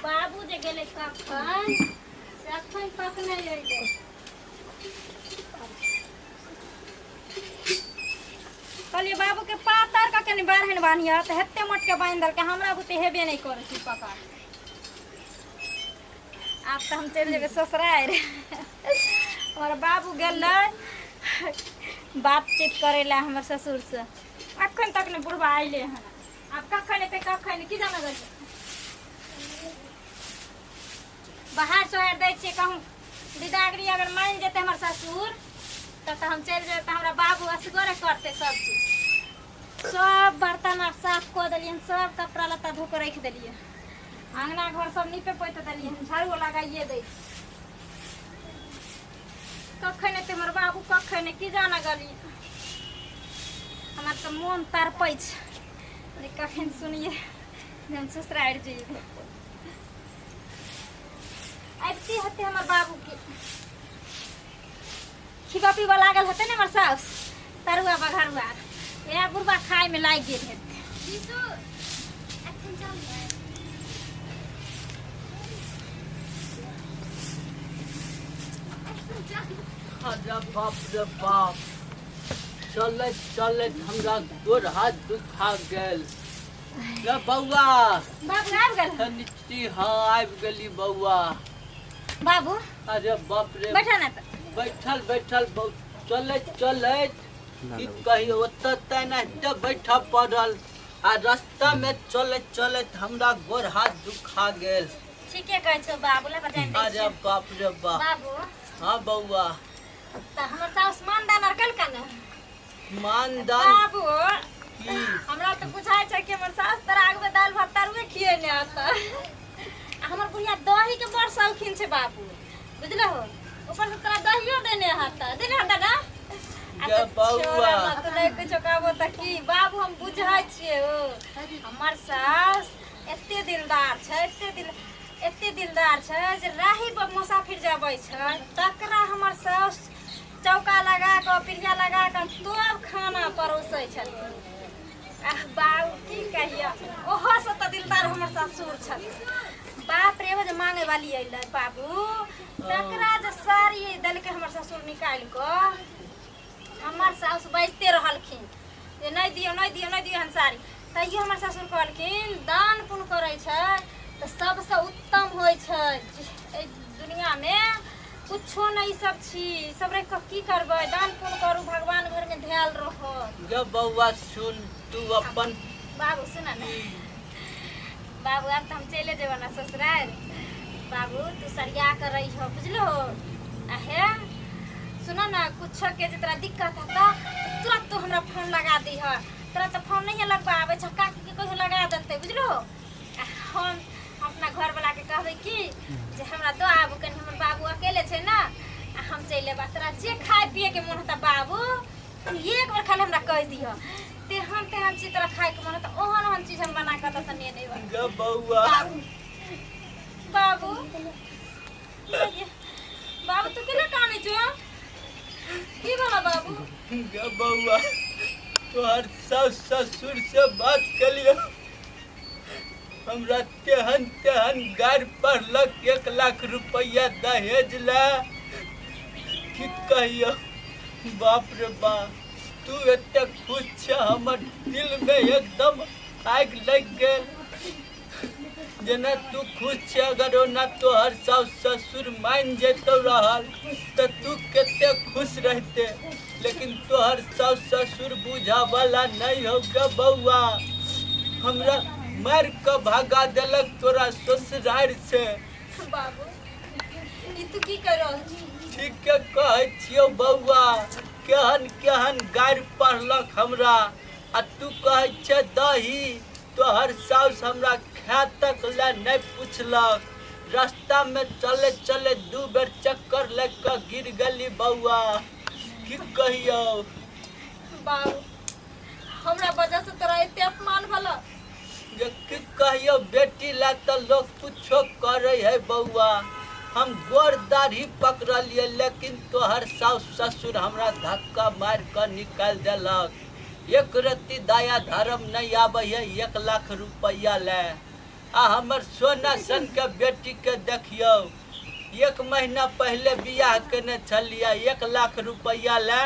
बाबू जे गेले कखन सखन पकने अइले कहलिए बाबू के पातर का कनी बारहन बानिया त हेते मोट के बांध दल के हमरा बुते हेबे नहीं करे छी पका आप तो हम चल जेबे ससुराल रे और बाबू गेल बातचीत करेला हमर ससुर से अखन तक ने बुढ़वा आइले हन आप कखन एते कखन की जाना गल बाहर सोहर दै छियै कहूँ दिदागरी अगर मान जेते हमर ससुर तब हम चल जेबे त हमरा बाबू असगरे करते सब चीज सब बर्तन आर साफ कर दिलियन सब कपड़ा लत्ता धो के रख दिलिए आंगना घर सब नीपे पोत दिलिए झाड़ू लगाइए दै कखन एते हमर बाबू कखन की जाना गली हमार तो मन तड़पै छै कखन सुनिए हम ससुराल जइए आबती हते हमर बाबू के खिबा पीबा लागल हते ने हमर साउस तरुआ बघरुआ या बुढ़वा खाए में लाग गेल हेते जीसु अखन चल अरे बाप रे बाप चलत चलत हमरा गोर हाथ दुखा गेल रे बौआ बाबू आबि गेल नीचे हाँ आबि गेली बौआ बाबू अरे बाप रे बैठा ना त बैठल बैठल चलत चलत की कही ओतऽ तैना बैठा पड़ल आ रास्ता में चलत चलत हमरा गोर हाथ दुखा गेल ठीके कहै छौ बाबू ले बजाइन दै अरे बाप रे बाप बाबू हाँ बौआ त हमर साउस मानदान आर कल कने मानदान बाबू की हमरा तो बुझाय छै कि हमर सास तोरा आगू में दाल भात तरुए खिए ने आता हमर बुढ़िया दही के बड़ शौकीन छै बाबू बुझले हो ऊपर से तोरा दहियो देने हाता देने हाता ना गे बौआ तो नहीं कुछ कहबो त की बाबू हम बुझाय छियै ओ हमर सास एते दिलदार छै एते दिलदार छै जे राही पर मुसाफिर जाबै छै तकरा हमर सास चौका लगा के पिरिया लगा के तब खाना परोसै छथिन आह बाबू की कहिया ओहो से त दिलदार हमर ससुर छथिन बाप रे जे मांगे वाली अइले बाबू तकरा जे साड़ी दल के हमर ससुर निकाल के हमर सास बजते रहलखिन जे नहीं दियो हन साड़ी तैयो हमर ससुर कहलखिन दान पुण्य करै छै तो सबसे उत्तम होय छै ए दुनिया में कुछो नहीं सब छी सब रे की करबै दान पुण्य करू भगवान घर में ध्यान रहो गे बौआ सुन तू अपन बाबू सुना ना बाबू अब तो हम चले जेबो ना ससुराल बाबू तू सरिया कर रही हो बुझलो आहे सुना ना कुछ के जितना दिक्कत है तो तुरंत तू हमरा फोन लगा दी है तोरा तो फोन नहीं लगवावे छक्का के कोई लगा देते बुझलो हम अपना घर वाला के कहबे की जे हमरा दो आबू कन हमर बाबू अकेले छै ना हम चले बा तोरा जे खाए पिए के मन होता बाबू एक बार खाली हमरा कह दियो तेहन चीज तोरा खाए के मन होता ओहन चीज हम बना के त ने देबा गे बौआ बाबू बाबू तू केना काने छो की बोला बाबू गे बौआ तोहर सास ससुर से बात कलियो हमरा तेहन गाड़ पड़लक 1 लाख रुपया दहेज ला की कहियो बाप रे बाप तू एते खुश छ हमर दिल में एकदम आग लग गेल जेना तू खुश छ अगर ओना तोहर सास ससुर मान जेतो रहल त तू कते खुश रहते लेकिन तोहर सास ससुर बुझा वाला नहीं हो गे बौआ हमरा मार के भागा देलक तोरा ससुराल से बाबू ई तू की कर रहल छी ठीक के कहै छियो बौआ केहन गाड़ पड़लक हमरा आ तू कहै छ दही तोहर सास हमरा खा तक ला नहीं पूछलक रास्ता में चले चले 2 बेर चक्कर लग के गिर गली बौआ की कहियो बाबू हमरा वजह से तोरा एते अपमान भला ये की कहियो बेटी ला तो लोग कुछो करे है बौआ हम गोर दाढ़ी पकड़लिए लेकिन तोहर सास ससुर हमरा धक्का मार कर निकाल देलक एक रत्ती दाया धर्म नहीं आवे है 1 लाख रुपया ले। आ हमर सोना सन के बेटी के देखियो 1 महीना पहले बियाह केने छलिया 1 लाख रुपया ले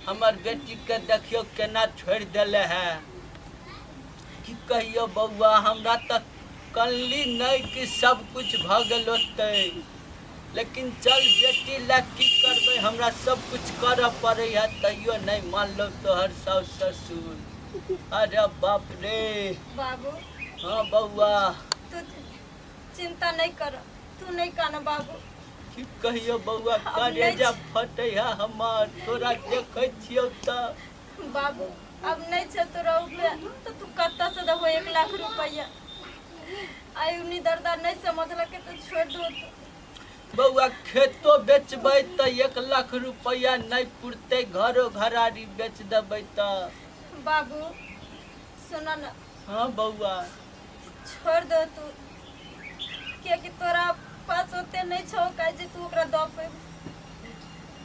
हमर बेटी के देखियो केना छोड़ देले है। की कहियो बउआ हमरा तक कनली नहीं कि सब कुछ भ गेल होते, लेकिन चल बेटी ला की करबे हमरा सब कुछ कर पड़े है तैयो नहीं मान लो तोहर सास ससुर। अरे बाप रे। बाबू हाँ बउआ तू चिंता नहीं कर, तू नहीं काना बाबू। की कहियो बउआ कलेजा फटे है हमार तोरा देखे छियो त। बाबू अब नहीं छ तोरा उठे तो तू कत्ता से देबो 1 लाख रुपया। आई उनी दर्दा नहीं समझल के तो छोड़ दो। बउआ खेतो बेचबै त 1 लाख रुपया नहीं पुरते, घरो घरारी बेच देबै त। बाबू सुना ना। हाँ बउआ छोड़ दो तू, क्या कि तोरा पास होते नहीं छो काहे जे तू ओकरा दो पे।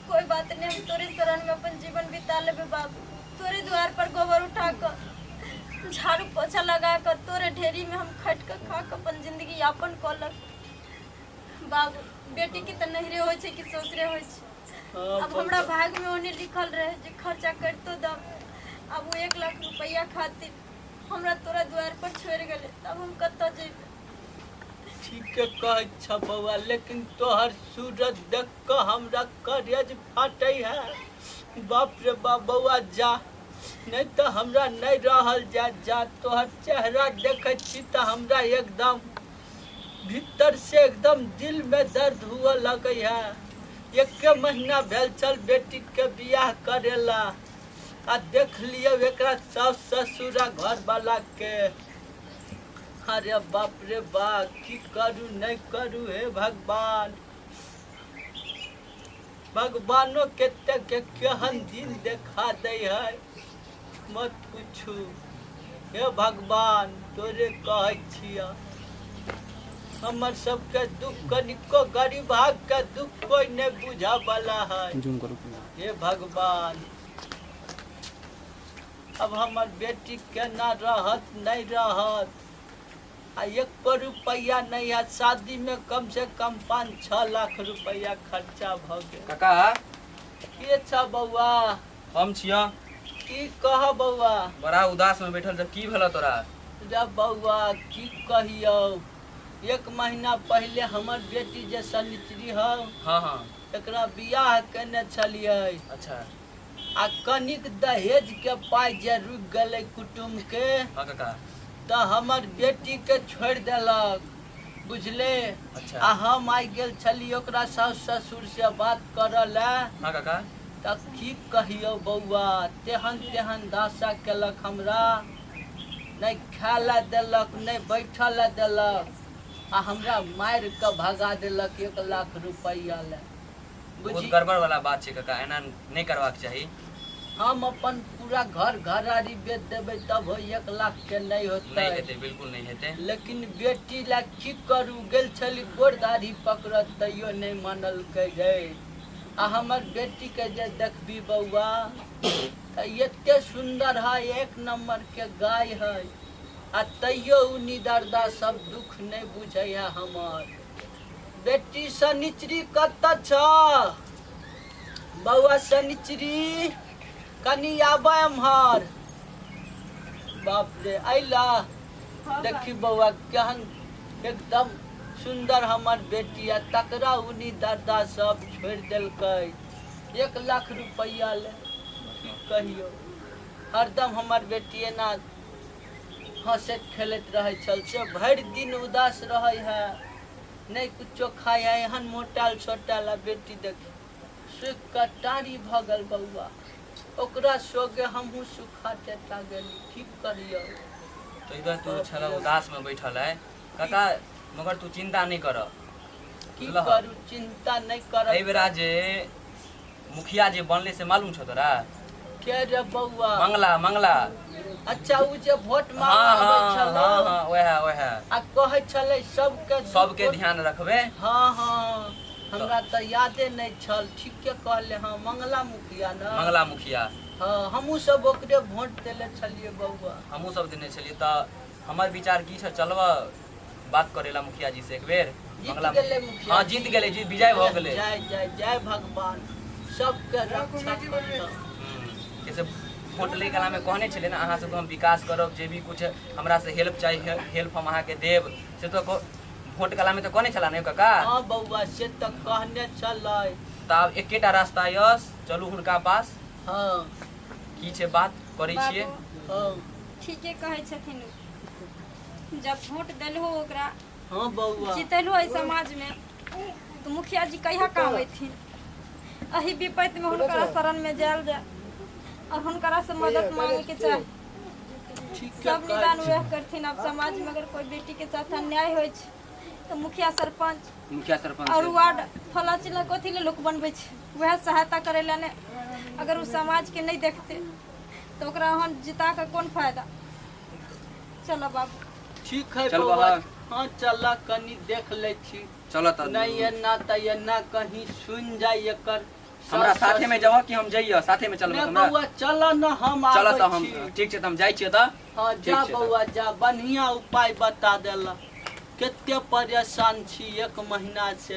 कोई बात नहीं, हम तोरे शरण में अपन जीवन बिता लेबे बाबू। तोरे द्वार पर गोबर उठा कर झाड़ू पोछा लगा कर तोरे ढेरी में हम खट कर खा कर अपन जिंदगी यापन कलक। बाबू बेटी की तो नहरे हो कि ससुरे हो। अब हमरा भाग में ओने लिखल रहे जे खर्चा कर तो दम। अब वो 1 लाख रुपया खातिर हमरा तोरा द्वार पर छोड़ गेले, तब हम कत्ता जेबे। ठीक है कह छ बउआ, लेकिन तोहर सूरत देख कर हमरा करेज फाटे है। बाप रे बाप बउआ जा, नहीं तो हमरा नहीं रहल जा। तोहर चेहरा देखे छी तो हमरा एकदम भीतर से एकदम दिल में दर्द हुआ लगे है। 1 महीना भेल चल बेटी के बियाह करेला आ देख लियो एकरा सास ससुरा घर वाला के। अरे बाप रे बाप की करू नहीं करू हे भगवान। भगवानो के केहन दिन देखा दे है मत पूछू। हे भगवान तोरे कहे छिया हमर सबके दुख कनिको गरीब भाग के दुख कोई नहीं बुझा वाला है। हे भगवान अब हमर बेटी केना रहत नहीं रहत। आ 1 रुपया नहीं है, शादी में कम से कम 5-6 लाख रुपया खर्चा भ गेल। काका के छ बउआ? हम छिया। की कह बउआ? बड़ा उदास में बैठल छ, की भेल तोरा? जब बउआ की कहियो 1 महीना पहले हमर बेटी जे सनिचरी हो हाँ हाँ एकरा बियाह केने छलिए। अच्छा आ कनिक दहेज के पाई जे रुक गले कुटुम के हाँ काका तो हमर बेटी के छोड़ देलक बुझले। अच्छा आ हम आई गेल छली ओकरा सास ससुर से बात करल। हाँ काका तब की कहियो बउआ तेहन दासा केलक हमरा। नहीं खाए ला देलक नहीं बैठल ला देलक आ हमरा मार के भगा देलक 1 लाख रुपया ले। बहुत गड़बड़ वाला बात छै काका, एना नहीं करबाक चाही। हम अपन पूरा घर घरारी बेच देबै तब 1 लाख के नहीं होतै। नहीं हेतै, बिल्कुल नहीं हेतै। लेकिन बेटी ला की करू गेल छली गोरदारी पकड़त तैयो नहीं मानल रे। आ हमर बेटी के जे देखबी बउआ तो एते सुंदर है, 1 नंबर के गाय है। आ तैयो उ निदर्दा सब दुख नहीं बुझे है हमर बेटी। सनिचरी कत छ बउआ? सनिचरी कनी आबे हमर। बाप रे अइला देखी बउआ केहन एकदम सुंदर हमर बेटी है, तकरा उनी दर्दा सब छोड़ देलकै 1 लाख रुपया ले। की कहियो हरदम हमर बेटी एना हंसैत खेलैत रहे छल से भरि दिन उदास रहे है, नहीं कुछो खाए है। एहन मोटाल छोटाल बेटी देखी सुख कटारी भ गेल बउआ। ओकरा सोगे हमहू सुखा टेटा गेली, की करियो। तो इधर तू छला उदास में बैठल है काका, मगर तू चिंता नहीं कर। की करू चिंता नहीं कर। एहि बेरा जे मुखिया जे बनले से मालूम छ तोरा? के रे बउआ? मंगला। अच्छा उ जे वोट हाँ मांगै हाँ छल। हाँ हाँ ओहे आ कहै छलै सबके ध्यान रखबे। हाँ हाँ हमरा तो यादे नहीं छल। ठीके कहले हाँ मंगला मुखिया ना? मंगला मुखिया हाँ हमहूँ सब ओकरे वोट देले छलिए बउआ। हमहूँ सब देने छलिए तऽ हमर विचार की छै, चलबऽ बात करेला मुखिया जी से एक बेर। जीत गेले मुखिया हाँ जी। जीत गेले, जीत विजय भऽ गेले। जय जय जय भगवान सबके रक्षा करता। जैसे वोट ले गेला में कहने छलिए ना अहाँ से तो हम विकास करब, जे भी कुछ हमरा से हेल्प चाहिए हेल्प हम अहाँके देब, से तो वोट गेला में तो कहने छला ने काका। हाँ बउआ से तो कहने चलै। तऽ आब एकेटा रास्ता यस, चलू हुनका पास। हाँ की छै बात करै छियै। बाबू हाँ ठीके कहै छथिन, जब वोट देलहो ओकरा हाँ बउआ। जीतलहो एहि समाज में तो मुखिया जी कहिया काम अयथिन। एही विपत्ति में हुनकरा शरण में जायल जाए और हुनकरा से मदद मांगे के चाही। ठीक सब निदान वह करथिन। अब समाज में अगर कोई बेटी के साथ अन्याय होइ छै तो मुखिया सरपंच और वार्ड फला चिल्ला कथी ले लोग बनबै छै, वह सहायता करे ला ने। अगर उ समाज के नहीं देखते तो ओकरा हम जिता के कोन फायदा। चलो बाबू ठीक है चल बउआ। बाहर। हाँ चला कनी देख ले छी। चलो तऽ नहीं एना त एना कहीं सुन जाय एकर। हमरा साथे में जाओ कि हम जइयो साथे में चलबे नहीं हमरा। बउआ चल न हम चलो आबै तऽ हम छी। ठीक छै तऽ हम जाइ छियै तऽ। हाँ ठीक जा छै तऽ। बउआ जा, बढ़िया उपाय बता देला। कते परेशान छी एक महीना से।